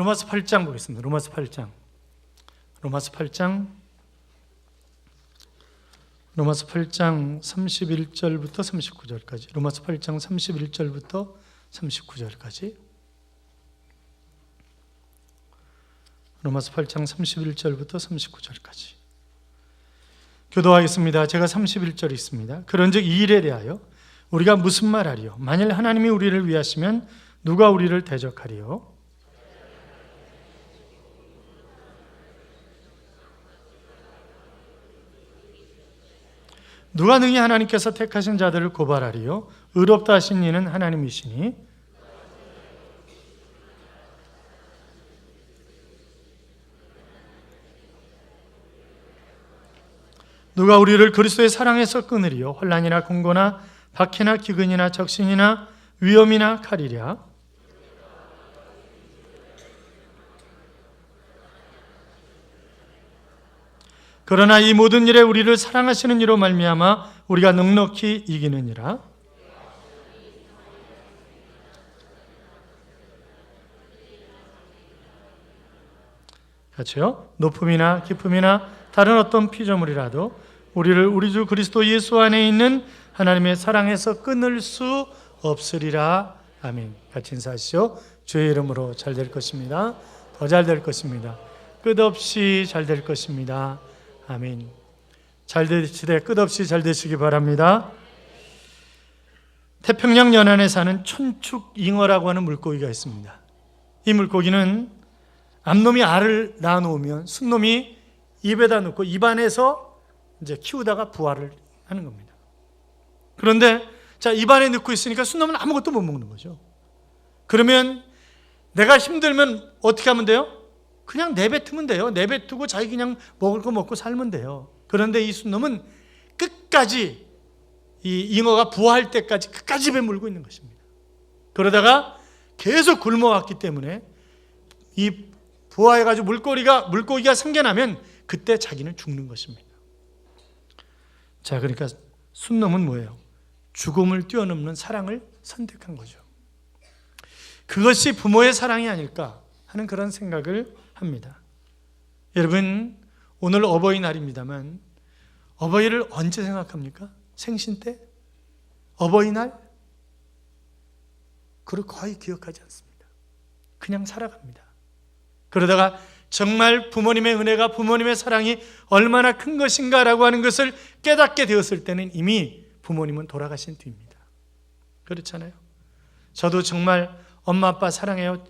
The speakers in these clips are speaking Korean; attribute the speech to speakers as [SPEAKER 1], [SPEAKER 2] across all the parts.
[SPEAKER 1] 로마서 8장 보겠습니다. 로마서 8장 31절부터 39절까지. 로마서 8장 31절부터 39절까지. 로마서 8장 31절부터 39절까지. 교도하겠습니다. 제가 31절 있습니다. 그런즉 이 일에 대하여 우리가 무슨 말하리요? 만일 하나님이 우리를 위하시면 누가 우리를 대적하리요? 누가 능히 하나님께서 택하신 자들을 고발하리요? 의롭다 하신 이는 하나님이시니 누가 우리를 그리스도의 사랑에서 끊으리요? 환난이나 공고나 박해나 기근이나 적신이나 위험이나 칼이랴. 그러나 이 모든 일에 우리를 사랑하시는 이로 말미암아 우리가 넉넉히 이기느니라. 같이요. 높음이나 깊음이나 다른 어떤 피조물이라도 우리를 우리 주 그리스도 예수 안에 있는 하나님의 사랑에서 끊을 수 없으리라. 아멘. 같이 인사하시죠. 주의 이름으로 잘 될 것입니다. 더 잘 될 것입니다. 끝없이 잘 될 것입니다. 아멘. 잘 되시되 끝없이 잘 되시기 바랍니다. 태평양 연안에 사는 촌축잉어라고 하는 물고기가 있습니다. 이 물고기는 암놈이 알을 낳아놓으면 순놈이 입에다 넣고 입안에서 이제 키우다가 부화를 하는 겁니다. 그런데 자, 입안에 넣고 있으니까 순놈은 아무것도 못 먹는 거죠. 그러면 내가 힘들면 어떻게 하면 돼요? 그냥 내뱉으면 돼요. 내뱉고 자기 그냥 먹을 거 먹고 살면 돼요. 그런데 이 순놈은 끝까지 이 잉어가 부화할 때까지 끝까지 입에 물고 있는 것입니다. 그러다가 계속 굶어왔기 때문에 이 부화해가지고 물고기가 생겨나면 그때 자기는 죽는 것입니다. 자, 그러니까 순놈은 뭐예요? 죽음을 뛰어넘는 사랑을 선택한 거죠. 그것이 부모의 사랑이 아닐까 하는 그런 생각을 합니다. 여러분, 오늘 어버이날입니다만 어버이를 언제 생각합니까? 생신 때? 어버이날? 그걸 거의 기억하지 않습니다. 그냥 살아갑니다. 그러다가 정말 부모님의 은혜가, 부모님의 사랑이 얼마나 큰 것인가라고 하는 것을 깨닫게 되었을 때는 이미 부모님은 돌아가신 뒤입니다. 그렇잖아요. 저도 정말 엄마 아빠 사랑해요.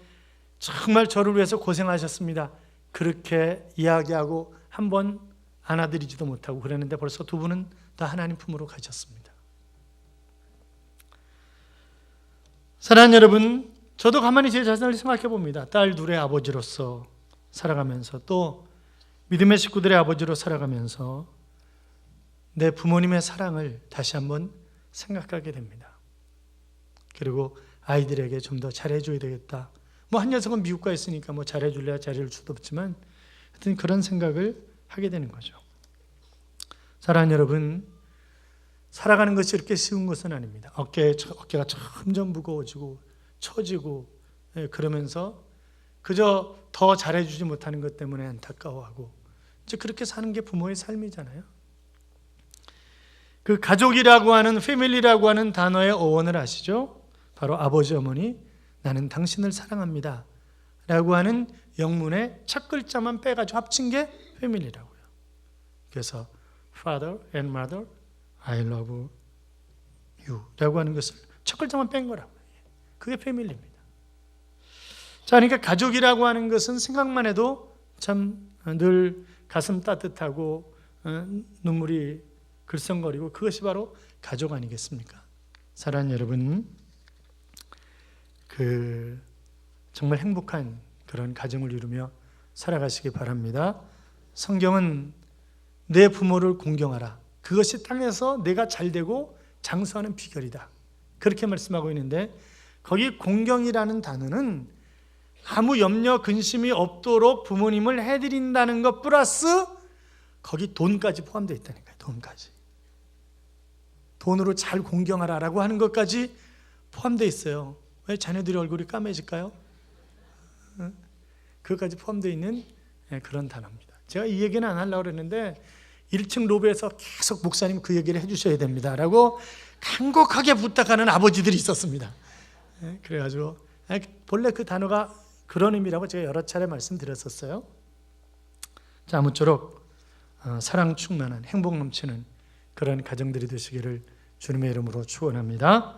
[SPEAKER 1] 정말 저를 위해서 고생하셨습니다. 그렇게 이야기하고 한 번 안아드리지도 못하고 그랬는데 벌써 두 분은 다 하나님 품으로 가셨습니다. 사랑하는 여러분, 저도 가만히 제 자신을 생각해 봅니다. 딸 둘의 아버지로서 살아가면서 또 믿음의 식구들의 아버지로 살아가면서 내 부모님의 사랑을 다시 한번 생각하게 됩니다. 그리고 아이들에게 좀 더 잘해줘야 되겠다. 한 녀석은 미국 가 있으니까 잘해줄래야 잘해줄 수도 없지만 하여튼 그런 생각을 하게 되는 거죠. 사랑하는 여러분, 살아가는 것이 이렇게 쉬운 것은 아닙니다. 어깨가 점점 무거워지고 처지고 그러면서 그저 더 잘해주지 못하는 것 때문에 안타까워하고 이제 그렇게 사는 게 부모의 삶이잖아요. 그 가족이라고 하는 패밀리라고 하는 단어의 어원을 아시죠? 바로 아버지 어머니 나는 당신을 사랑합니다 라고 하는 영문의 첫 글자만 빼가지고 합친 게 패밀리라고요. 그래서 Father and Mother, I love you 라고 하는 것을 첫 글자만 뺀 거라고요. 그게 패밀리입니다. 자, 그러니까 가족이라고 하는 것은 생각만 해도 참 늘 가슴 따뜻하고 눈물이 글썽거리고 그것이 바로 가족 아니겠습니까? 사랑하는 여러분, 정말 행복한 그런 가정을 이루며 살아가시기 바랍니다. 성경은 내 부모를 공경하라. 그것이 땅에서 내가 잘되고 장수하는 비결이다. 그렇게 말씀하고 있는데 거기 공경이라는 단어는 아무 염려 근심이 없도록 부모님을 해드린다는 것 플러스 거기 돈까지 포함되어 있다니까요. 돈까지. 돈으로 잘 공경하라라고 하는 것까지 포함되어 있어요. 왜 자녀들의 얼굴이 까매질까요? 그것까지 포함되어 있는 그런 단어입니다. 제가 이 얘기는 안 하려고 그랬는데 1층 로비에서 계속 목사님 그 얘기를 해주셔야 됩니다 라고 간곡하게 부탁하는 아버지들이 있었습니다. 그래가지고 본래 그 단어가 그런 의미라고 제가 여러 차례 말씀드렸었어요. 자, 아무쪼록 사랑 충만한 행복 넘치는 그런 가정들이 되시기를 주님의 이름으로 축원합니다.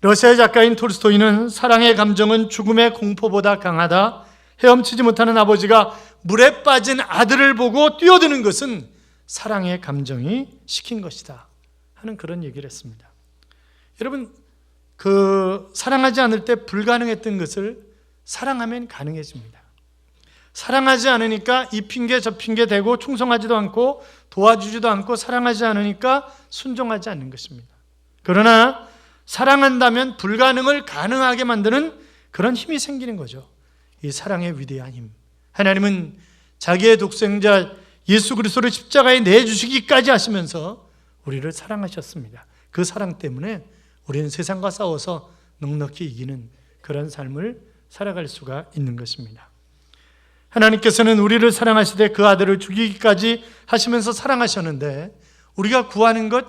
[SPEAKER 1] 러시아의 작가인 톨스토이는 사랑의 감정은 죽음의 공포보다 강하다. 헤엄치지 못하는 아버지가 물에 빠진 아들을 보고 뛰어드는 것은 사랑의 감정이 시킨 것이다 하는 그런 얘기를 했습니다. 여러분, 사랑하지 않을 때 불가능했던 것을 사랑하면 가능해집니다. 사랑하지 않으니까 이 핑계 저 핑계 대고 충성하지도 않고 도와주지도 않고 사랑하지 않으니까 순종하지 않는 것입니다. 그러나 사랑한다면 불가능을 가능하게 만드는 그런 힘이 생기는 거죠. 이 사랑의 위대한 힘. 하나님은 자기의 독생자 예수 그리스도를 십자가에 내주시기까지 하시면서 우리를 사랑하셨습니다. 그 사랑 때문에 우리는 세상과 싸워서 넉넉히 이기는 그런 삶을 살아갈 수가 있는 것입니다. 하나님께서는 우리를 사랑하시되 그 아들을 죽이기까지 하시면서 사랑하셨는데 우리가 구하는 것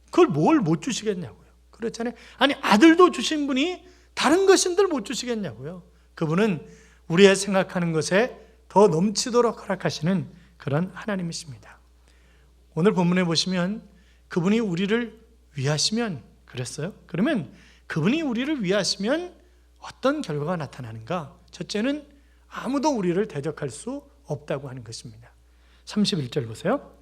[SPEAKER 1] 그걸 뭘 못 주시겠냐고요. 그렇잖아요. 아니 아들도 주신 분이 다른 것인들 못 주시겠냐고요. 그분은 우리의 생각하는 것에 더 넘치도록 허락하시는 그런 하나님이십니다. 오늘 본문에 보시면 그분이 우리를 위하시면 그랬어요. 그러면 그분이 우리를 위하시면 어떤 결과가 나타나는가? 첫째는 아무도 우리를 대적할 수 없다고 하는 것입니다. 31절 보세요.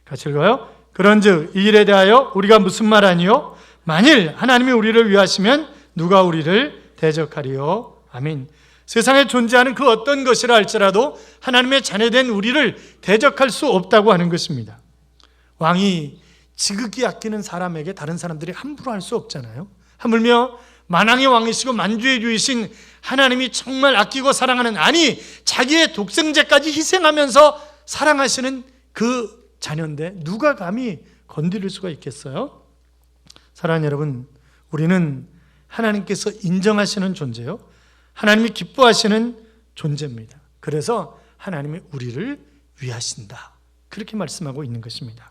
[SPEAKER 1] 같이 읽어요. 그런즉 이 일에 대하여 우리가 무슨 말하니요? 만일 하나님이 우리를 위하시면 누가 우리를 대적하리요? 아멘. 세상에 존재하는 그 어떤 것이라 할지라도 하나님의 자녀된 우리를 대적할 수 없다고 하는 것입니다. 왕이 지극히 아끼는 사람에게 다른 사람들이 함부로 할 수 없잖아요. 하물며 만왕의 왕이시고 만주의 주이신 하나님이 정말 아끼고 사랑하는, 아니 자기의 독생자까지 희생하면서 사랑하시는 그 자녀인데 누가 감히 건드릴 수가 있겠어요? 사랑하는 여러분, 우리는 하나님께서 인정하시는 존재요, 하나님이 기뻐하시는 존재입니다. 그래서 하나님이 우리를 위하신다, 그렇게 말씀하고 있는 것입니다.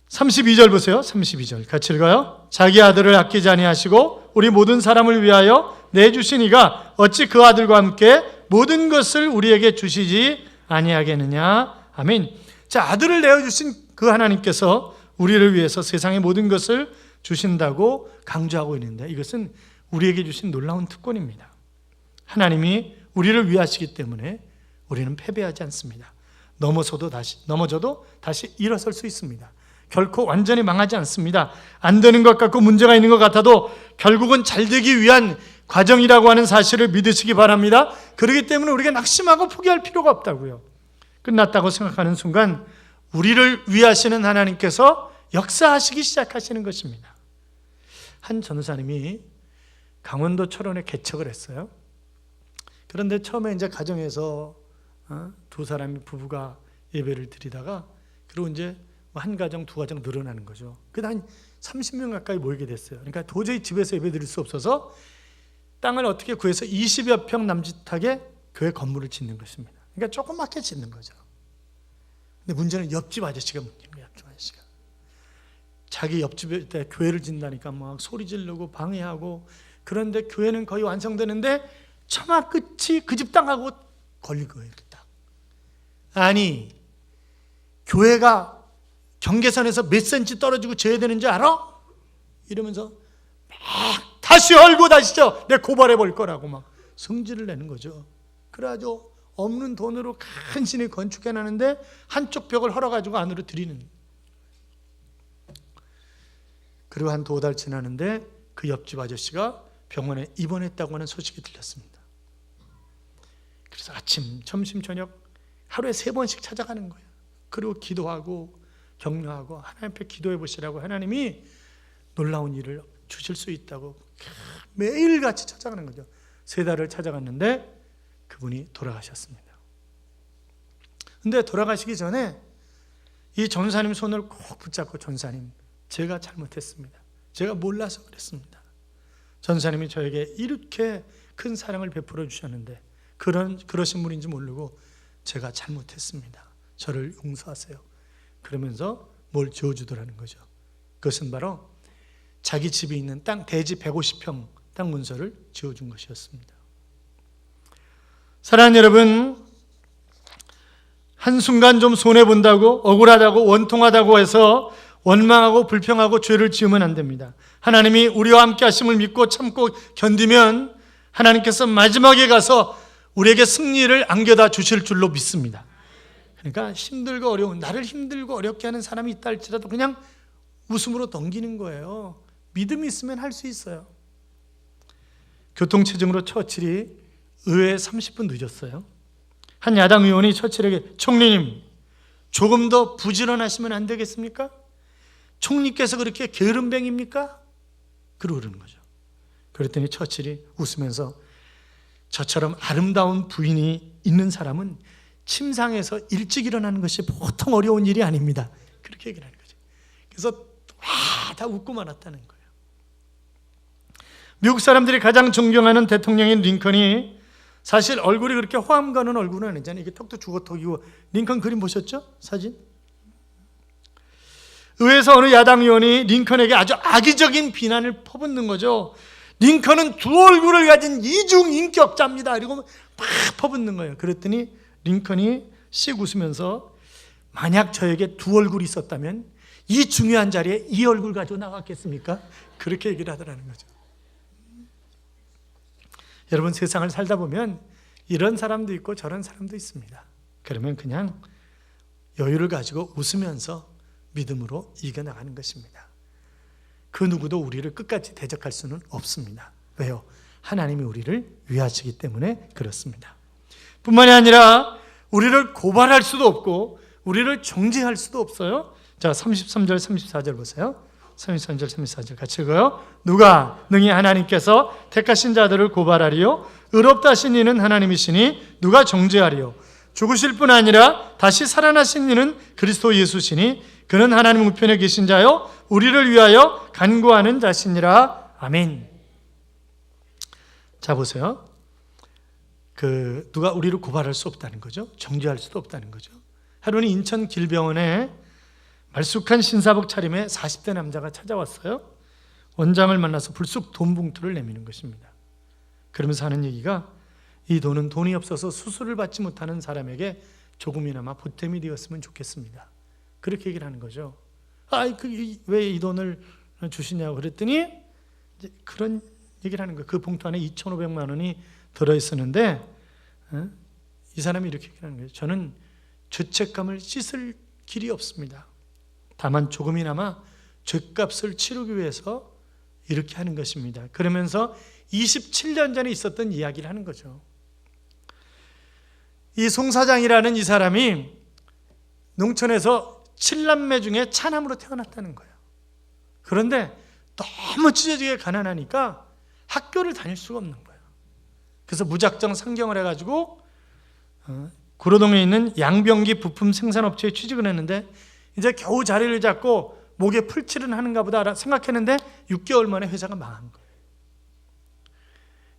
[SPEAKER 1] 32절 보세요. 32절 같이 읽어요. 자기 아들을 아끼지 아니하시고 우리 모든 사람을 위하여 내주신 이가 어찌 그 아들과 함께 모든 것을 우리에게 주시지 아니하겠느냐. 아멘. 자, 아들을 내어주신 그 하나님께서 우리를 위해서 세상의 모든 것을 주신다고 강조하고 있는데, 이것은 우리에게 주신 놀라운 특권입니다. 하나님이 우리를 위하시기 때문에 우리는 패배하지 않습니다. 넘어져도 다시 일어설 수 있습니다. 결코 완전히 망하지 않습니다. 안 되는 것 같고 문제가 있는 것 같아도 결국은 잘 되기 위한 과정이라고 하는 사실을 믿으시기 바랍니다. 그렇기 때문에 우리가 낙심하고 포기할 필요가 없다고요. 끝났다고 생각하는 순간 우리를 위하시는 하나님께서 역사하시기 시작하시는 것입니다. 한 전도사님이 강원도 철원에 개척을 했어요. 그런데 처음에 이제 가정에서 두 사람이 부부가 예배를 드리다가, 그리고 이제 한 가정, 두 가정 늘어나는 거죠. 그래서 한 30명 가까이 모이게 됐어요. 그러니까 도저히 집에서 예배 드릴 수 없어서 땅을 어떻게 구해서 20여 평 남짓하게 교회 건물을 짓는 것입니다. 그러니까 조그맣게 짓는 거죠. 근데 문제는 옆집 아저씨가 문제입니다. 옆집 아저씨가 자기 옆집에 교회를 짓는다니까 막 소리 지르고 방해하고, 그런데 교회는 거의 완성되는데 처마 끝이 그 집 땅하고 걸린 거예요. 이렇게 딱. 아니, 교회가 경계선에서 몇 센치 떨어지고 져야 되는 줄 알아? 이러면서 막 다시 헐고 다시 져, 내가 고발해 볼 거라고 막 성질을 내는 거죠. 그래가지고 없는 돈으로 간신히 건축해 놨는데 한쪽 벽을 헐어가지고 안으로 들이는. 그리고 한 2달 지나는데 그 옆집 아저씨가 병원에 입원했다고 하는 소식이 들렸습니다. 그래서 아침, 점심, 저녁 하루에 3번씩 찾아가는 거예요. 그리고 기도하고 격려하고 하나님 앞에 기도해 보시라고 하나님이 놀라운 일을 주실 수 있다고 매일같이 찾아가는 거죠. 3달을 찾아갔는데 그분이 돌아가셨습니다. 근데 돌아가시기 전에 이 전사님 손을 꼭 붙잡고, 전사님, 제가 잘못했습니다. 제가 몰라서 그랬습니다. 전사님이 저에게 이렇게 큰 사랑을 베풀어 주셨는데 그러신 분인지 모르고 제가 잘못했습니다. 저를 용서하세요. 그러면서 뭘 지어주더라는 거죠. 그것은 바로 자기 집에 있는 땅, 대지 150평 땅 문서를 지어준 것이었습니다. 사랑하는 여러분, 한순간 좀 손해본다고, 억울하다고, 원통하다고 해서 원망하고 불평하고 죄를 지으면 안 됩니다. 하나님이 우리와 함께 하심을 믿고 참고 견디면 하나님께서 마지막에 가서 우리에게 승리를 안겨다 주실 줄로 믿습니다. 그러니까 힘들고 어려운, 나를 힘들고 어렵게 하는 사람이 있다 할지라도 그냥 웃음으로 넘기는 거예요. 믿음이 있으면 할 수 있어요. 교통체증으로 처칠이 의회에 30분 늦었어요. 한 야당 의원이 처칠에게 총리님, 조금 더 부지런하시면 안 되겠습니까? 총리께서 그렇게 게으름뱅입니까? 그러는 거죠. 그랬더니 처칠이 웃으면서 저처럼 아름다운 부인이 있는 사람은 침상에서 일찍 일어나는 것이 보통 어려운 일이 아닙니다. 그렇게 얘기를 하는 거죠. 그래서 다 웃고 말았다는 거예요. 미국 사람들이 가장 존경하는 대통령인 링컨이 사실 얼굴이 그렇게 호감 가는 얼굴은 아니잖아요. 이게 턱도 주걱턱이고. 링컨 그림 보셨죠? 사진? 의회에서 어느 야당 의원이 링컨에게 아주 악의적인 비난을 퍼붓는 거죠. 링컨은 두 얼굴을 가진 이중 인격자입니다. 이러고 막 퍼붓는 거예요. 그랬더니 링컨이 씩 웃으면서 만약 저에게 두 얼굴이 있었다면 이 중요한 자리에 이 얼굴 가지고 나갔겠습니까? 그렇게 얘기를 하더라는 거죠. 여러분, 세상을 살다 보면 이런 사람도 있고 저런 사람도 있습니다. 그러면 그냥 여유를 가지고 웃으면서 믿음으로 이겨나가는 것입니다. 그 누구도 우리를 끝까지 대적할 수는 없습니다. 왜요? 하나님이 우리를 위하시기 때문에 그렇습니다. 뿐만이 아니라 우리를 고발할 수도 없고 우리를 정죄할 수도 없어요. 자, 33절 34절 보세요. 33절 34절 같이 읽어요. 누가 능히 하나님께서 택하신 자들을 고발하리요? 의롭다 하신 이는 하나님이시니 누가 정죄하리요? 죽으실 뿐 아니라 다시 살아나신 이는 그리스도 예수시니 그는 하나님 우편에 계신 자요 우리를 위하여 간구하는 자시니라. 아멘. 자, 보세요. 누가 우리를 고발할 수 없다는 거죠. 정죄할 수도 없다는 거죠. 하루는 인천 길병원에 말쑥한 신사복 차림의 40대 남자가 찾아왔어요. 원장을 만나서 불쑥 돈 봉투를 내미는 것입니다. 그러면서 하는 얘기가 이 돈은 돈이 없어서 수술을 받지 못하는 사람에게 조금이나마 보탬이 되었으면 좋겠습니다. 그렇게 얘기를 하는 거죠. 왜 이 돈을 주시냐고 그랬더니 이제 그런 얘기를 하는 거예요. 그 봉투 안에 2,500만 원이 들어있었는데 이 사람이 이렇게 얘기하는 거예요. 저는 죄책감을 씻을 길이 없습니다. 다만 조금이나마 죄값을 치르기 위해서 이렇게 하는 것입니다. 그러면서 27년 전에 있었던 이야기를 하는 거죠. 이 송 사장이라는 이 사람이 농촌에서 7남매 중에 차남으로 태어났다는 거예요. 그런데 너무 찢어지게 가난하니까 학교를 다닐 수가 없는 거예요. 그래서 무작정 상경을 해가지고 구로동에 있는 양병기 부품 생산업체에 취직을 했는데 이제 겨우 자리를 잡고 목에 풀칠은 하는가 보다 생각했는데 6개월 만에 회사가 망한 거예요.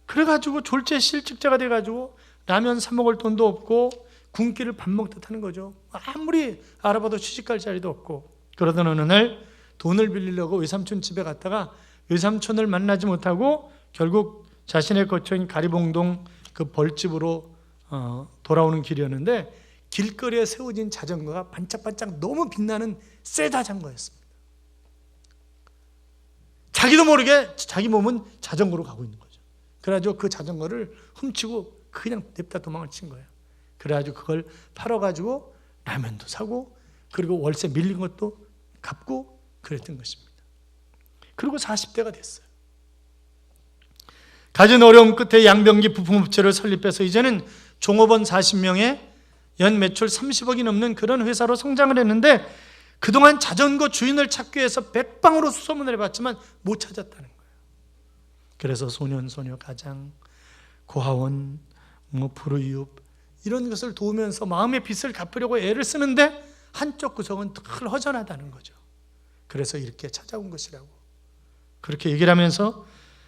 [SPEAKER 1] 그래가지고 졸제 실직자가 돼가지고 라면 사 먹을 돈도 없고 굶기를 밥 먹듯 하는 거죠. 아무리 알아봐도 취직할 자리도 없고. 그러던 어느 날 돈을 빌리려고 외삼촌 집에 갔다가 외삼촌을 만나지 못하고 결국 자신의 거처인 가리봉동 그 벌집으로 돌아오는 길이었는데 길거리에 세워진 자전거가 반짝반짝 너무 빛나는 새 자전거였습니다. 자기도 모르게 자기 몸은 자전거로 가고 있는 거죠. 그래가지고 그 자전거를 훔치고 그냥 냅다 도망을 친 거예요. 그래가지고 그걸 팔아가지고 라면도 사고 그리고 월세 밀린 것도 갚고 그랬던 것입니다. 그리고 40대가 됐어요. 가진 어려움 끝에 양병기 부품업체를 설립해서 이제는 종업원 40명에 연 매출 30억이 넘는 그런 회사로 성장을 했는데 그동안 자전거 주인을 찾기 위해서 백방으로 수소문을 해봤지만 못 찾았다는 거예요. 그래서 소년, 소녀, 가장, 고아원, 푸르유업 이런 것을 도우면서 마음의 빚을 갚으려고 애를 쓰는데 한쪽 구석은 늘 허전하다는 거죠. 그래서 이렇게 찾아온 것이라고 그렇게 얘기를 하면서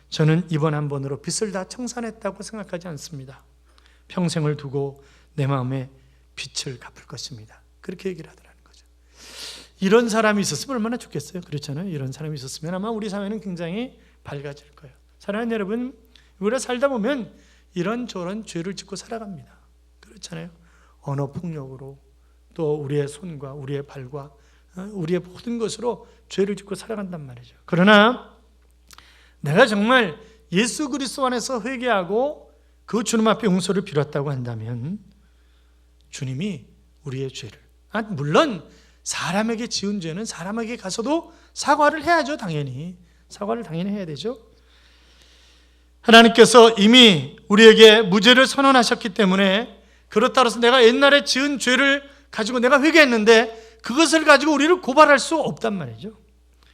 [SPEAKER 1] 저는 이번 한 번으로 빚을 다 청산했다고 생각하지 않습니다. 평생을 두고 내 마음에 빚을 갚을 것입니다. 그렇게 얘기를 하더라는 거죠. 이런 사람이 있었으면 얼마나 좋겠어요. 그렇잖아요. 이런 사람이 있었으면 아마 우리 사회는 굉장히 밝아질 거예요. 사랑하는 여러분, 우리가 살다 보면 이런저런 죄를 짓고 살아갑니다. 그렇잖아요. 언어 폭력으로, 또 우리의 손과 우리의 발과 우리의 모든 것으로 죄를 짓고 살아간단 말이죠. 그러나 내가 정말 예수 그리스도 안에서 회개하고 그 주님 앞에 용서를 빌었다고 한다면 주님이 우리의 죄를, 물론 사람에게 지은 죄는 사람에게 가서도 사과를 해야죠. 당연히 사과를 당연히 해야 되죠. 하나님께서 이미 우리에게 무죄를 선언하셨기 때문에, 그렇다고 해서 내가 옛날에 지은 죄를 가지고 내가 회개했는데 그것을 가지고 우리를 고발할 수 없단 말이죠.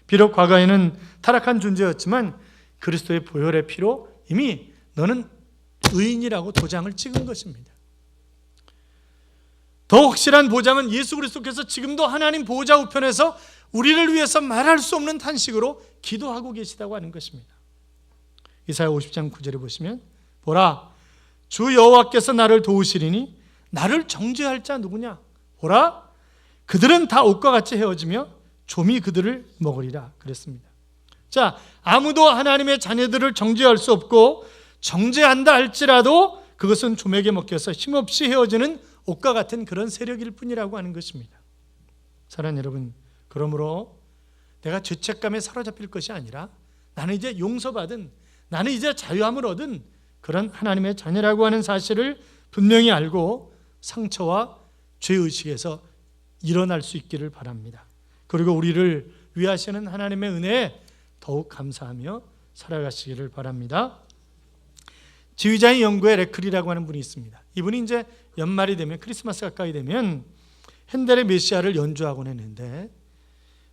[SPEAKER 1] 비록 과거에는 타락한 존재였지만 그리스도의 보혈의 피로 이미 너는 의인이라고 도장을 찍은 것입니다. 더 확실한 보장은 예수 그리스도께서 지금도 하나님 보호자 우편에서 우리를 위해서 말할 수 없는 탄식으로 기도하고 계시다고 하는 것입니다. 이사야 50장 9절에 보시면, 보라, 주 여호와께서 나를 도우시리니 나를 정죄할 자 누구냐? 보라, 그들은 다 옷과 같이 헤어지며 좀이 그들을 먹으리라 그랬습니다. 자, 아무도 하나님의 자녀들을 정죄할 수 없고, 정죄한다 할지라도 그것은 좀에게 먹혀서 힘없이 헤어지는 옷과 같은 그런 세력일 뿐이라고 하는 것입니다. 사랑하는 여러분, 그러므로 내가 죄책감에 사로잡힐 것이 아니라 나는 이제 용서받은, 나는 이제 자유함을 얻은 그런 하나님의 자녀라고 하는 사실을 분명히 알고 상처와 죄의식에서 일어날 수 있기를 바랍니다. 그리고 우리를 위하시는 하나님의 은혜에 더욱 감사하며 살아가시기를 바랍니다. 지휘자의 연구에 레클이라고 하는 분이 있습니다. 이분이 이제 연말이 되면, 크리스마스 가까이 되면 핸델의 메시아를 연주하곤 했는데,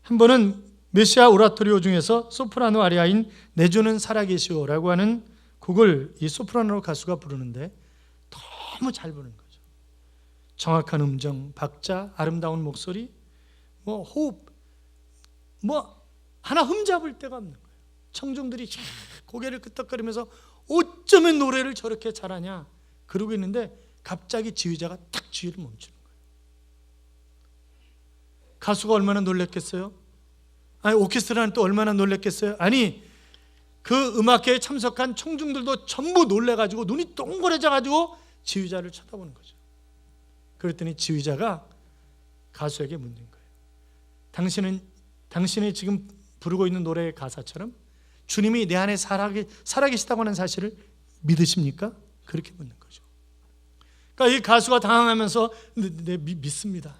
[SPEAKER 1] 한 번은 메시아 오라토리오 중에서 소프라노 아리아인 내주는 살아계시오라고 하는 곡을 이 소프라노 가수가 부르는데 너무 잘 부르는 거죠. 정확한 음정, 박자, 아름다운 목소리, 호흡, 하나 흠잡을 데가 없는 거예요. 청중들이 고개를 끄덕거리면서 어쩌면 노래를 저렇게 잘하냐 그러고 있는데 갑자기 지휘자가 딱 지휘를 멈추는 거예요. 가수가 얼마나 놀랐겠어요? 오케스트라는 또 얼마나 놀랐겠어요? 그 음악회에 참석한 청중들도 전부 놀래가지고 눈이 동그래져가지고 지휘자를 쳐다보는 거죠. 그랬더니 지휘자가 가수에게 묻는 거예요. 당신이 지금 부르고 있는 노래의 가사처럼 주님이 내 안에 살아계시다고 하는 사실을 믿으십니까? 그렇게 묻는 거죠. 그러니까 이 가수가 당황하면서 네, 믿습니다.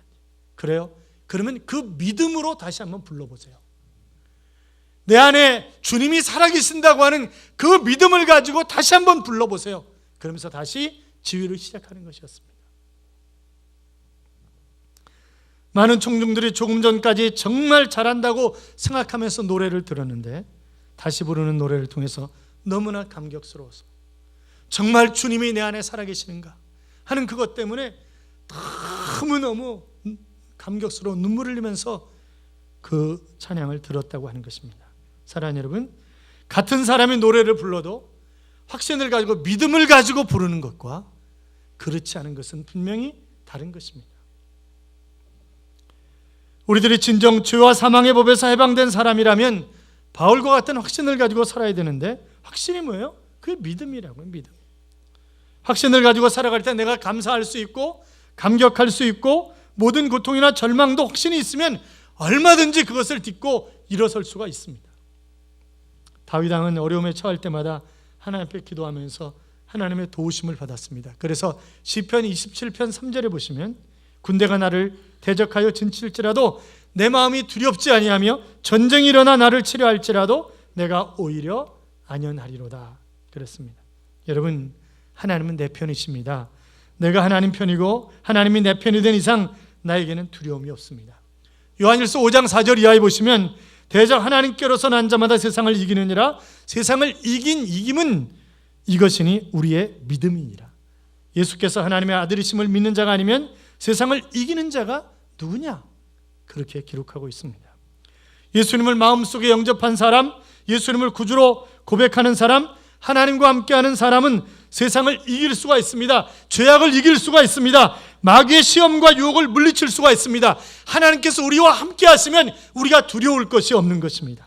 [SPEAKER 1] 그래요? 그러면 그 믿음으로 다시 한번 불러보세요. 내 안에 주님이 살아계신다고 하는 그 믿음을 가지고 다시 한번 불러보세요. 그러면서 다시 지휘를 시작하는 것이었습니다. 많은 청중들이 조금 전까지 정말 잘한다고 생각하면서 노래를 들었는데 다시 부르는 노래를 통해서 너무나 감격스러워서, 정말 주님이 내 안에 살아계시는가 하는 그것 때문에 너무너무 감격스러운 눈물을 흘리면서 그 찬양을 들었다고 하는 것입니다. 사랑하는 여러분, 같은 사람이 노래를 불러도 확신을 가지고 믿음을 가지고 부르는 것과 그렇지 않은 것은 분명히 다른 것입니다. 우리들이 진정 죄와 사망의 법에서 해방된 사람이라면 바울과 같은 확신을 가지고 살아야 되는데, 확신이 뭐예요? 그게 믿음이라고요. 믿음. 확신을 가지고 살아갈 때 내가 감사할 수 있고 감격할 수 있고 모든 고통이나 절망도 확신이 있으면 얼마든지 그것을 딛고 일어설 수가 있습니다. 다윗 왕은 어려움에 처할 때마다 하나님 앞에 기도하면서 하나님의 도우심을 받았습니다. 그래서 시편 27편 3절에 보시면, 군대가 나를 대적하여 진칠지라도 내 마음이 두렵지 아니하며 전쟁이 일어나 나를 치려할지라도 내가 오히려 안연하리로다 그랬습니다. 여러분, 하나님은 내 편이십니다. 내가 하나님 편이고 하나님이 내 편이 된 이상 나에게는 두려움이 없습니다. 요한일서 5장 4절 이하에 보시면, 대적 하나님께로서 난 자마다 세상을 이기느니라. 세상을 이김은 이것이니 우리의 믿음이니라. 예수께서 하나님의 아들이심을 믿는 자가 아니면 세상을 이기는 자가 누구냐? 그렇게 기록하고 있습니다. 예수님을 마음속에 영접한 사람, 예수님을 구주로 고백하는 사람, 하나님과 함께하는 사람은 세상을 이길 수가 있습니다. 죄악을 이길 수가 있습니다. 마귀의 시험과 유혹을 물리칠 수가 있습니다. 하나님께서 우리와 함께 하시면 우리가 두려울 것이 없는 것입니다.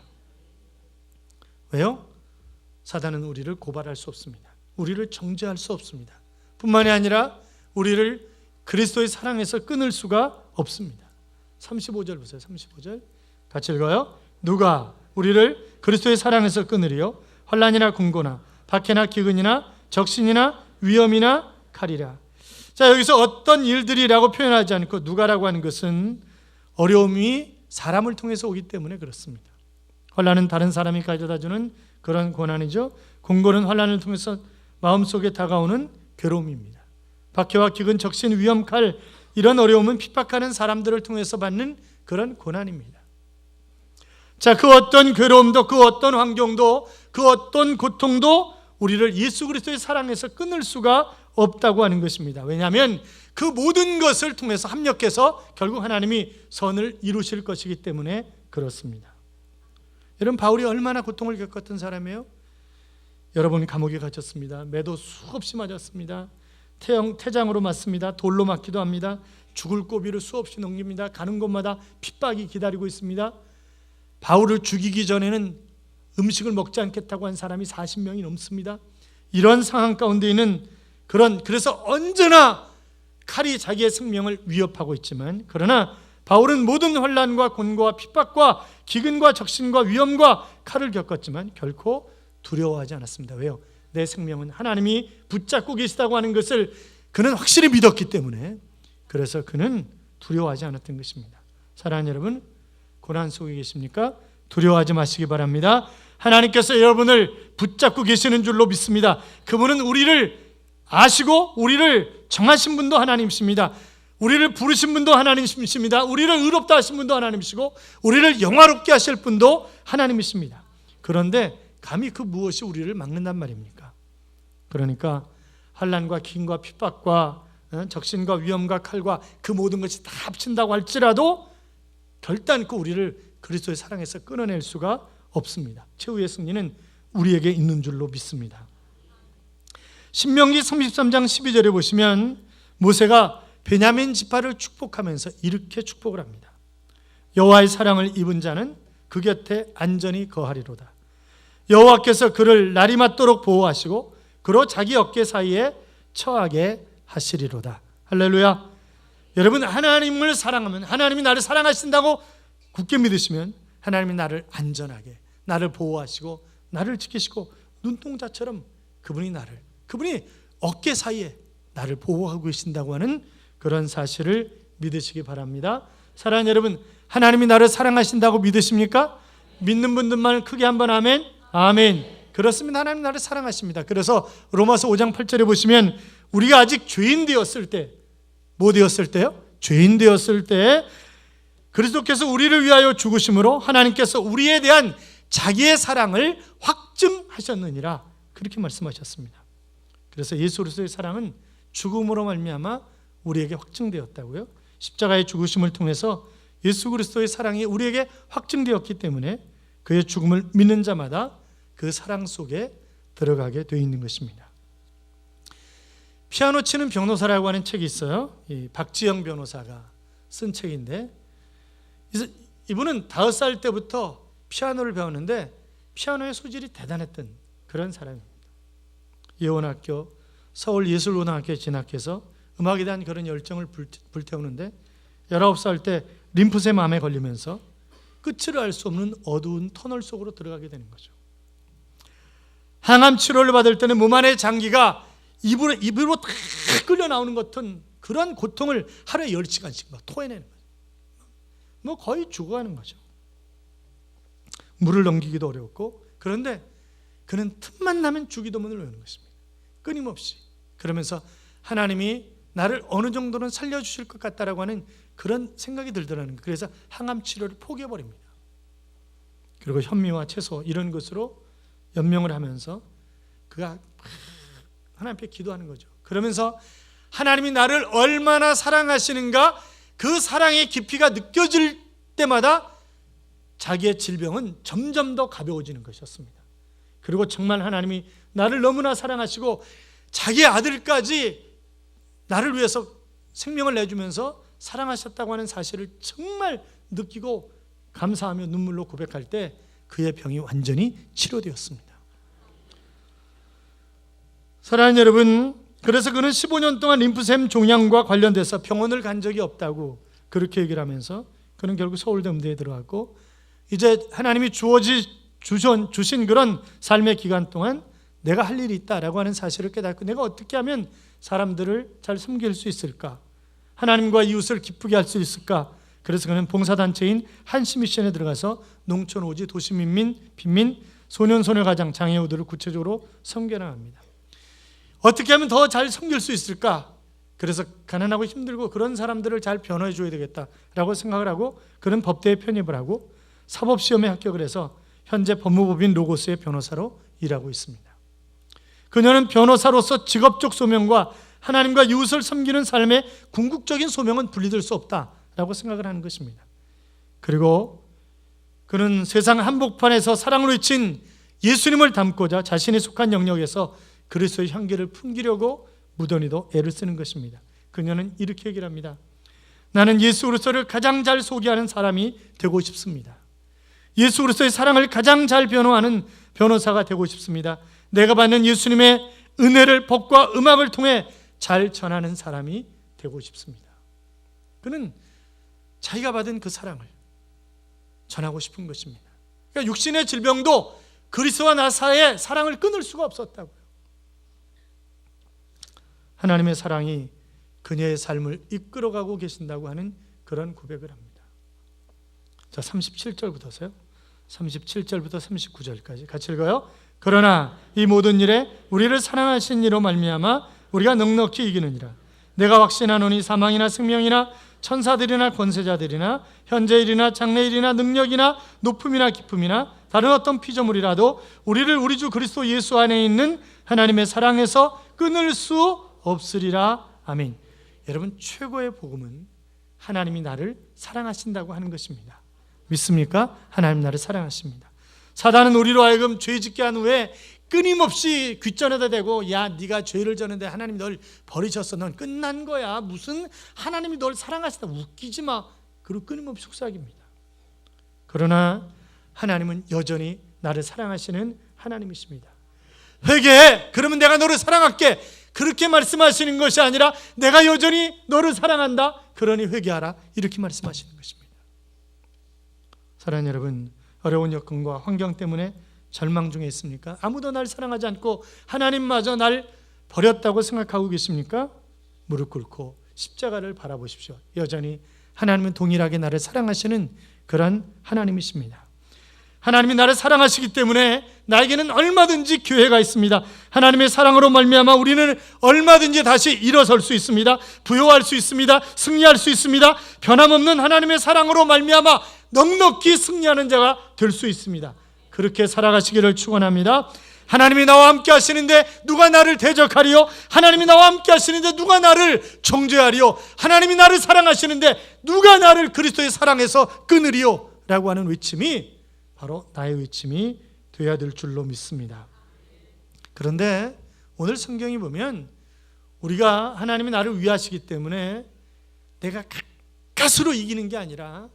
[SPEAKER 1] 왜요? 사단은 우리를 고발할 수 없습니다. 우리를 정죄할 수 없습니다. 뿐만이 아니라 우리를 그리스도의 사랑에서 끊을 수가 없습니다. 35절 보세요. 35절 같이 읽어요. 누가 우리를 그리스도의 사랑에서 끊으리요? 환난이나 궁고나 박해나 기근이나 적신이나 위험이나 칼이라. 자, 여기서 어떤 일들이라고 표현하지 않고 누가라고 하는 것은 어려움이 사람을 통해서 오기 때문에 그렇습니다. 환난은 다른 사람이 가져다주는 그런 고난이죠. 궁고는 환난을 통해서 마음속에 다가오는 괴로움입니다. 박해와 기근, 적신, 위험, 칼, 이런 어려움은 핍박하는 사람들을 통해서 받는 그런 고난입니다. 자, 그 어떤 괴로움도, 그 어떤 환경도, 그 어떤 고통도 우리를 예수 그리스도의 사랑에서 끊을 수가 없다고 하는 것입니다. 왜냐하면 그 모든 것을 통해서 합력해서 결국 하나님이 선을 이루실 것이기 때문에 그렇습니다. 여러분, 바울이 얼마나 고통을 겪었던 사람이에요? 여러분, 감옥에 갇혔습니다. 매도 수없이 맞았습니다. 태장으로 맞습니다. 돌로 맞기도 합니다. 죽을 고비를 수없이 넘깁니다. 가는 곳마다 핍박이 기다리고 있습니다. 바울을 죽이기 전에는 음식을 먹지 않겠다고 한 사람이 40명이 넘습니다. 이런 상황 가운데 있는 그래서 언제나 칼이 자기의 생명을 위협하고 있지만, 그러나 바울은 모든 환난과 곤고와 핍박과 기근과 적신과 위험과 칼을 겪었지만 결코 두려워하지 않았습니다. 왜요? 내 생명은 하나님이 붙잡고 계시다고 하는 것을 그는 확실히 믿었기 때문에, 그래서 그는 두려워하지 않았던 것입니다. 사랑하는 여러분, 고난 속에 계십니까? 두려워하지 마시기 바랍니다. 하나님께서 여러분을 붙잡고 계시는 줄로 믿습니다. 그분은 우리를 아시고 우리를 정하신 분도 하나님이십니다. 우리를 부르신 분도 하나님이십니다. 우리를 의롭다 하신 분도 하나님이시고 우리를 영화롭게 하실 분도 하나님이십니다. 그런데 감히 그 무엇이 우리를 막는단 말입니까? 그러니까 환난과 기근과 핍박과 적신과 위험과 칼과 그 모든 것이 다 합친다고 할지라도 결단코 우리를 그리스도의 사랑에서 끊어낼 수가 없습니다. 최후의 승리는 우리에게 있는 줄로 믿습니다. 신명기 33장 12절에 보시면 모세가 베냐민 지파를 축복하면서 이렇게 축복을 합니다. 여호와의 사랑을 입은 자는 그 곁에 안전히 거하리로다. 여호와께서 그를 날이 맞도록 보호하시고 그로 자기 어깨 사이에 처하게 하시리로다. 할렐루야. 여러분, 하나님을 사랑하면, 하나님이 나를 사랑하신다고 굳게 믿으시면 하나님이 나를 안전하게, 나를 보호하시고 나를 지키시고 눈동자처럼 그분이 어깨 사이에 나를 보호하고 계신다고 하는 그런 사실을 믿으시기 바랍니다. 사랑하는 여러분, 하나님이 나를 사랑하신다고 믿으십니까? 믿는 분들만 크게 한번 아멘. 아멘. 그렇습니다. 하나님 나를 사랑하십니다. 그래서 로마서 5장 8절에 보시면 우리가 아직 죄인 되었을 때, 뭐 되었을 때요? 죄인 되었을 때 그리스도께서 우리를 위하여 죽으심으로 하나님께서 우리에 대한 자기의 사랑을 확증하셨느니라, 그렇게 말씀하셨습니다. 그래서 예수 그리스도의 사랑은 죽음으로 말미암아 우리에게 확증되었다고요. 십자가의 죽으심을 통해서 예수 그리스도의 사랑이 우리에게 확증되었기 때문에 그의 죽음을 믿는 자마다 그 사랑 속에 들어가게 되어 있는 것입니다. 피아노 치는 변호사라고 하는 책이 있어요. 이 박지영 변호사가 쓴 책인데, 이분은 5살 때부터 피아노를 배웠는데 피아노의 소질이 대단했던 그런 사람입니다. 예원학교, 서울예술고등학교에 진학해서 음악에 대한 그런 열정을 불태우는데 19살 때 림프세맘에 걸리면서 끝을 알 수 없는 어두운 터널 속으로 들어가게 되는 거죠. 항암 치료를 받을 때는 몸 안의 장기가 입으로 다 끌려 나오는 것 같은 그런 고통을 하루에 10시간씩 막 토해내는 거죠. 뭐 거의 죽어가는 거죠. 물을 넘기기도 어렵고, 그런데 그는 틈만 나면 주기도문을 외우는 것입니다. 끊임없이. 그러면서 하나님이 나를 어느 정도는 살려주실 것 같다라고 하는 그런 생각이 들더라는 거예요. 그래서 항암 치료를 포기해버립니다. 그리고 현미와 채소 이런 것으로 연명을 하면서 그가 하나님 앞에 기도하는 거죠. 그러면서 하나님이 나를 얼마나 사랑하시는가, 그 사랑의 깊이가 느껴질 때마다 자기의 질병은 점점 더 가벼워지는 것이었습니다. 그리고 정말 하나님이 나를 너무나 사랑하시고 자기 아들까지 나를 위해서 생명을 내주면서 사랑하셨다고 하는 사실을 정말 느끼고 감사하며 눈물로 고백할 때 그의 병이 완전히 치료되었습니다. 사랑하는 여러분, 그래서 그는 15년 동안 림프샘 종양과 관련돼서 병원을 간 적이 없다고 그렇게 얘기를 하면서 그는 결국 서울대문대에 들어갔고, 이제 하나님이 주신 그런 삶의 기간 동안 내가 할 일이 있다라고 하는 사실을 깨닫고 내가 어떻게 하면 사람들을 잘 섬길 수 있을까, 하나님과 이웃을 기쁘게 할 수 있을까. 그래서 그는 봉사단체인 한시미션에 들어가서 농촌, 오지, 도시민민, 빈민, 소년, 소녀, 가장, 장애우들을 구체적으로 섬겨 나갑니다. 어떻게 하면 더 잘 섬길 수 있을까? 그래서 가난하고 힘들고 그런 사람들을 잘 변호해 줘야 되겠다라고 생각을 하고 그는 법대에 편입을 하고 사법시험에 합격을 해서 현재 법무법인 로고스의 변호사로 일하고 있습니다. 그녀는 변호사로서 직업적 소명과 하나님과 이웃을 섬기는 삶의 궁극적인 소명은 분리될 수 없다라고 생각을 하는 것입니다. 그리고 그는 세상 한복판에서 사랑으로 외친 예수님을 담고자 자신이 속한 영역에서 그리스도의 향기를 풍기려고 무던히도 애를 쓰는 것입니다. 그녀는 이렇게 얘기를 합니다. 나는 예수 그리스도를 가장 잘 소개하는 사람이 되고 싶습니다. 예수 그리스도의 사랑을 가장 잘 변호하는 변호사가 되고 싶습니다. 내가 받는 예수님의 은혜를 법과 음악을 통해 잘 전하는 사람이 되고 싶습니다. 그는 자기가 받은 그 사랑을 전하고 싶은 것입니다. 그러니까 육신의 질병도 그리스도와 나 사이의 사랑을 끊을 수가 없었다고요. 하나님의 사랑이 그녀의 삶을 이끌어가고 계신다고 하는 그런 고백을 합니다. 자, 37절부터서요. 37절부터 39절까지 같이 읽어요. 그러나 이 모든 일에 우리를 사랑하신 이로 말미암아 우리가 넉넉히 이기느니라. 내가 확신하노니 사망이나 생명이나 천사들이나 권세자들이나 현재일이나 장래일이나 능력이나 높음이나 깊음이나 다른 어떤 피조물이라도 우리를 우리 주 그리스도 예수 안에 있는 하나님의 사랑에서 끊을 수 없으리라. 아멘. 여러분, 최고의 복음은 하나님이 나를 사랑하신다고 하는 것입니다. 믿습니까? 하나님 나를 사랑하십니다. 사단은 우리로 하여금 죄 짓게 한 후에 끊임없이 귓전에다 대고, 야, 네가 죄를 졌는데 하나님이 널 버리셨어, 넌 끝난 거야, 무슨 하나님이 널 사랑하시다, 웃기지 마, 그리고 끊임없이 속삭입니다. 그러나 하나님은 여전히 나를 사랑하시는 하나님이십니다. 회개해, 그러면 내가 너를 사랑할게, 그렇게 말씀하시는 것이 아니라 내가 여전히 너를 사랑한다, 그러니 회개하라, 이렇게 말씀하시는 것입니다. 사랑하는 여러분, 어려운 여건과 환경 때문에 절망 중에 있습니까? 아무도 날 사랑하지 않고 하나님마저 날 버렸다고 생각하고 계십니까? 무릎 꿇고 십자가를 바라보십시오. 여전히 하나님은 동일하게 나를 사랑하시는 그런 하나님이십니다. 하나님이 나를 사랑하시기 때문에 나에게는 얼마든지 기회가 있습니다. 하나님의 사랑으로 말미암아 우리는 얼마든지 다시 일어설 수 있습니다. 부여할 수 있습니다. 승리할 수 있습니다. 변함없는 하나님의 사랑으로 말미암아 넉넉히 승리하는 자가 될 수 있습니다. 그렇게 살아가시기를 축원합니다. 하나님이 나와 함께 하시는데 누가 나를 대적하리요? 하나님이 나와 함께 하시는데 누가 나를 정죄하리요? 하나님이 나를 사랑하시는데 누가 나를 그리스도의 사랑에서 끊으리요? 라고 하는 외침이 바로 나의 외침이 되어야 될 줄로 믿습니다. 그런데 오늘 성경이 보면 우리가 하나님이 나를 위하시기 때문에 내가 가까스로 이기는 게 아니라,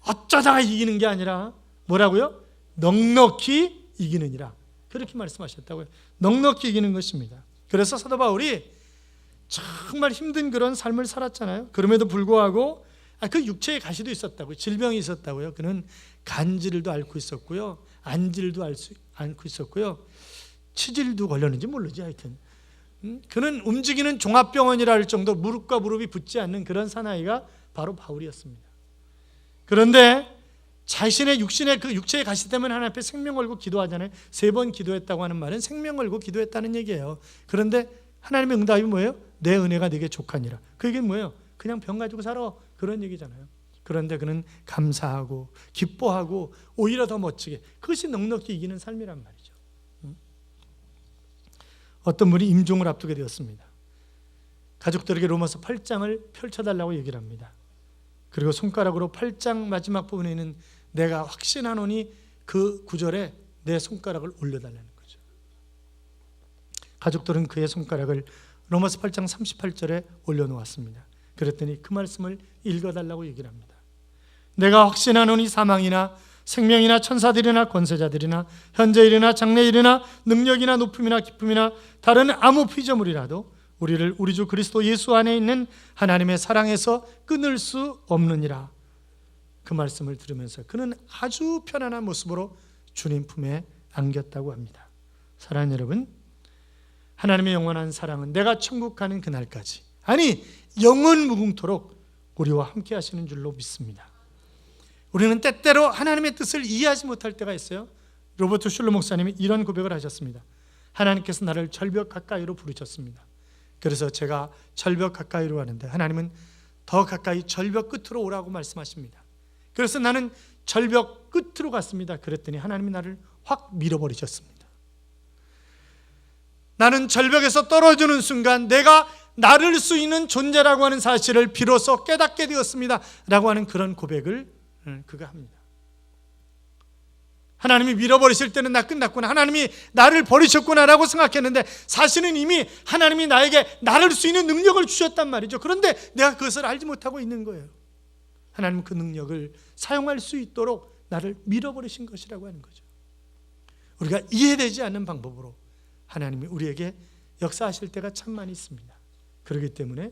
[SPEAKER 1] 어쩌다가 이기는 게 아니라 뭐라고요? 넉넉히 이기느니라, 그렇게 말씀하셨다고요. 넉넉히 이기는 것입니다. 그래서 사도 바울이 정말 힘든 그런 삶을 살았잖아요. 그럼에도 불구하고 그 육체의 가시도 있었다고요. 질병이 있었다고요. 그는 간질도 앓고 있었고요, 안질도 앓고 있었고요, 치질도 걸렸는지 모르지, 하여튼 그는 움직이는 종합병원이라 할 정도 무릎과 무릎이 붙지 않는 그런 사나이가 바로 바울이었습니다. 그런데 자신의 육체의 가시 때문에 하나님 앞에 생명 걸고 기도하잖아요. 3번 기도했다고 하는 말은 생명 걸고 기도했다는 얘기예요. 그런데 하나님의 응답이 뭐예요? 내 은혜가 네게 족하니라. 그 얘기는 뭐예요? 그냥 병 가지고 살아, 그런 얘기잖아요. 그런데 그는 감사하고 기뻐하고 오히려 더 멋지게, 그것이 넉넉히 이기는 삶이란 말이죠. 어떤 분이 임종을 앞두게 되었습니다. 가족들에게 로마서 8장을 펼쳐달라고 얘기를 합니다. 그리고 손가락으로 8장 마지막 부분에 있는 내가 확신하노니 그 구절에 내 손가락을 올려달라는 거죠. 가족들은 그의 손가락을 로마서 8장 38절에 올려놓았습니다. 그랬더니 그 말씀을 읽어달라고 얘기를 합니다. 내가 확신하노니 사망이나 생명이나 천사들이나 권세자들이나 현재 일이나 장래 일이나 능력이나 높음이나 기쁨이나 다른 아무 피조물이라도 우리를 우리 주 그리스도 예수 안에 있는 하나님의 사랑에서 끊을 수 없느니라. 그 말씀을 들으면서 그는 아주 편안한 모습으로 주님 품에 안겼다고 합니다. 사랑하는 여러분, 하나님의 영원한 사랑은 내가 천국 가는 그날까지, 아니 영원 무궁토록 우리와 함께 하시는 줄로 믿습니다. 우리는 때때로 하나님의 뜻을 이해하지 못할 때가 있어요. 로버트 슐러 목사님이 이런 고백을 하셨습니다. 하나님께서 나를 절벽 가까이로 부르셨습니다. 그래서 제가 절벽 가까이로 가는데 하나님은 더 가까이 절벽 끝으로 오라고 말씀하십니다. 그래서 나는 절벽 끝으로 갔습니다. 그랬더니 하나님이 나를 확 밀어버리셨습니다. 나는 절벽에서 떨어지는 순간 내가 나를 수 있는 존재라고 하는 사실을 비로소 깨닫게 되었습니다 라고 하는 그런 고백을 그가 합니다. 하나님이 밀어버리실 때는 나 끝났구나, 하나님이 나를 버리셨구나 라고 생각했는데 사실은 이미 하나님이 나에게 나를 수 있는 능력을 주셨단 말이죠. 그런데 내가 그것을 알지 못하고 있는 거예요. 하나님은 그 능력을 사용할 수 있도록 나를 밀어버리신 것이라고 하는 거죠. 우리가 이해되지 않는 방법으로 하나님이 우리에게 역사하실 때가 참 많이 있습니다. 그렇기 때문에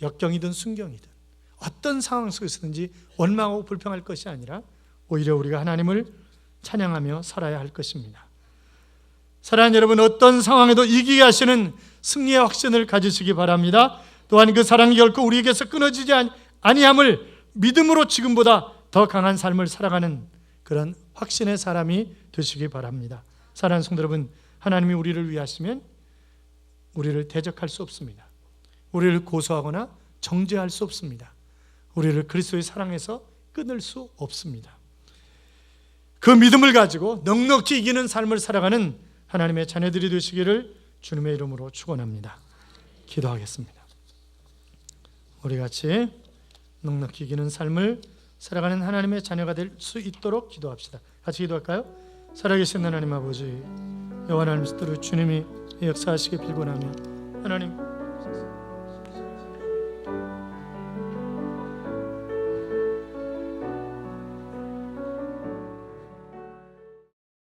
[SPEAKER 1] 역경이든 순경이든 어떤 상황 속에서든지 원망하고 불평할 것이 아니라 오히려 우리가 하나님을 찬양하며 살아야 할 것입니다. 사랑하는 여러분, 어떤 상황에도 이기게 하시는 승리의 확신을 가지시기 바랍니다. 또한 그 사랑이 결코 우리에게서 끊어지지 아니함을 믿음으로 지금보다 더 강한 삶을 살아가는 그런 확신의 사람이 되시기 바랍니다. 사랑하는 성도 여러분, 하나님이 우리를 위하시면 우리를 대적할 수 없습니다. 우리를 고소하거나 정죄할 수 없습니다. 우리를 그리스도의 사랑에서 끊을 수 없습니다. 그 믿음을 가지고 넉넉히 이기는 삶을 살아가는 하나님의 자녀들이 되시기를 주님의 이름으로 축원합니다. 기도하겠습니다. 우리 같이 넉넉히 이기는 삶을 살아가는 하나님의 자녀가 될 수 있도록 기도합시다. 같이 기도할까요? 살아계신 하나님 아버지, 영원한 미스터로 주님이 역사하시길 빌고나며 하나님